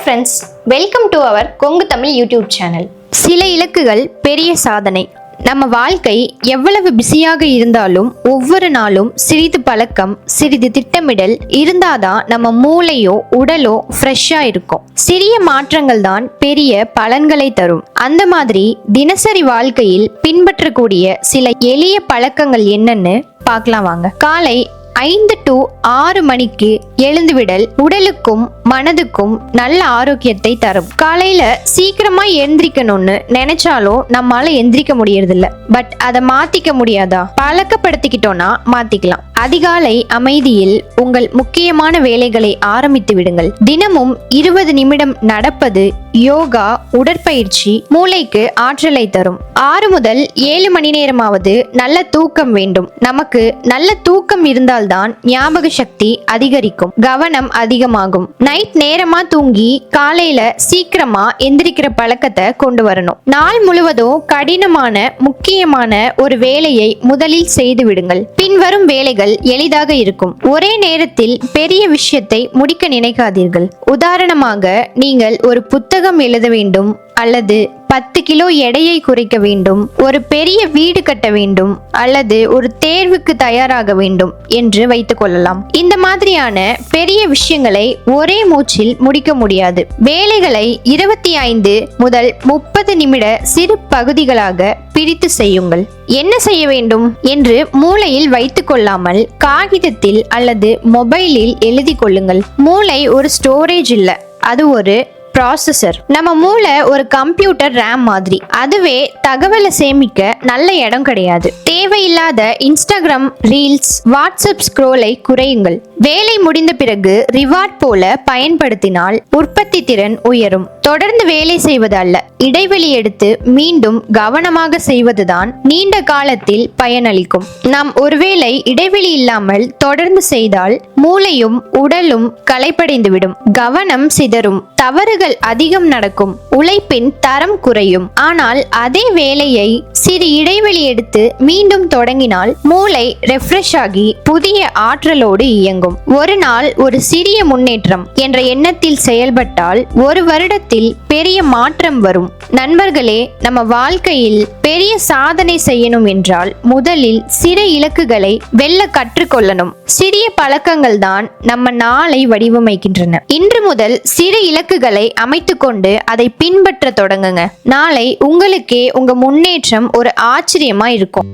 Friends, welcome to our Kongu Tamil YouTube channel. சில இலக்குகள் பெரிய சாதனை. நம்ம வாழ்க்கை எவ்வளவு பிஸியாக இருந்தாலும் ஒவ்வொரு நாளும் சிறிது பழக்கம், சிறிது திட்டமிடல் இருந்தாதான் நம்ம மூளையோ உடலோ ஃப்ரெஷ்ஷா இருக்கும். சிறிய மாற்றங்கள் தான் பெரிய பலன்களை தரும். அந்த மாதிரி தினசரி வாழ்க்கையில் பின்பற்றக்கூடிய சில எளிய பழக்கங்கள் என்னன்னு பார்க்கலாம் வாங்க. காலை 5 to 6 மணிக்கு எழுந்துவிடல் உடலுக்கும் மனதுக்கும் நல்ல ஆரோக்கியத்தை தரும். காலையில சீக்கிரமா எந்திரிக்கணும்னு நினைச்சாலும் நம்மால எந்திரிக்க முடியறதில்ல. பட் அதை மாத்திக்க முடியாதா? பழக்கப்படுத்திக்கிட்டோம்னா மாத்திக்கலாம். அதிகாலை அமைதியில் உங்கள் முக்கியமான வேலைகளை ஆரம்பித்து விடுங்கள். தினமும் 20 நிமிடம் நடப்பது, யோகா, உடற்பயிற்சி மூளைக்கு ஆற்றலை தரும். 6 முதல் 7 மணி நேரமாவது நல்ல தூக்கம் வேண்டும். நமக்கு நல்ல தூக்கம் இருந்தால்தான் ஞாபக சக்தி அதிகரிக்கும், கவனம் அதிகமாகும். நைட் நேரமா தூங்கி காலையில சீக்கிரமா எந்திரிக்கிற பழக்கத்தை கொண்டு வரணும். நாள் முழுவதும் கடினமான முக்கியமான ஒரு வேலையை முதலில் செய்து விடுங்கள். பின்வரும் வேலைகள் எளிதாக இருக்கும். ஒரே நேரத்தில் பெரிய விஷயத்தை முடிக்க நினைக்காதீர்கள். உதாரணமாக, நீங்கள் ஒரு புத்தகம் எழுத வேண்டும், அல்லது 10 கிலோ எடையை குறைக்க வேண்டும், ஒரு பெரிய வீடு கட்ட வேண்டும், அல்லது ஒரு தேர்வுக்கு தயாராக வேண்டும் என்று வைத்துக் கொள்ளலாம். இந்த மாதிரியான பெரிய விஷயங்களை ஒரே மூச்சில் முடிக்க முடியாது. வேலைகளை 25 முதல் 30 நிமிட சிறு பகுதிகளாக பிரித்து செய்யுங்கள். என்ன செய்ய வேண்டும் என்று மூளையில் வைத்துக் கொள்ளாமல் காகிதத்தில் அல்லது மொபைலில் எழுதி கொள்ளுங்கள். மூளை ஒரு ஸ்டோரேஜ் இல்ல, அது ஒரு ப்ராசஸர். நம்ம மூளை ஒரு கம்ப்யூட்டர் ரேம் மாதிரி. அதுவே தகவலை சேமிக்க நல்ல இடம் கிடையாது. தேவையில்லாத இன்ஸ்டாகிராம் ரீல்ஸ், வாட்ஸ்அப் ஸ்க்ரோலை குறையுங்கள். வேலை முடிந்த பிறகு ரிவார்ட் போல பயன்படுத்தினால் உற்பத்தி திறன் உயரும். தொடர்ந்து வேலை செய்வது அல்ல, இடைவெளி எடுத்து மீண்டும் கவனமாக செய்வதுதான் நீண்ட காலத்தில் பயனளிக்கும். நாம் ஒருவேளை இடைவெளி இல்லாமல் தொடர்ந்து செய்தால் மூளையும் உடலும் களைப்படைந்துவிடும், கவனம் சிதறும், தவறுகள் அதிகம் நடக்கும், உழைப்பின் தரம் குறையும். ஆனால் அதே வேலையை சிறு இடைவெளி எடுத்து மீண்டும் தொடங்கினால் மூளை ரெஃப்ரெஷ் ஆகி புதிய ஆற்றலோடு இயங்கும். ஒரு நாள் ஒரு சிறிய முன்னேற்றம் என்ற எண்ணத்தில் செயல்பட்டால் 1 வருடத்தில் பெரிய மாற்றம் வரும். நண்பர்களே, நம்ம வாழ்க்கையில் பெரிய சாதனை செய்யணும் என்றால் முதலில் சிறு இலக்குகளை வெல்ல கற்றுக்கொள்ளணும். சிறிய பழக்கங்கள் தான் நம்ம நாளை வடிவமைக்கின்றன. இன்று முதல் சிறு இலக்குகளை அமைத்துக்கொண்டு அதை பின்பற்ற தொடங்குங்க. நாளை உங்களுக்கே உங்க முன்னேற்றம் ஒரு ஆச்சரியமா இருக்கும்.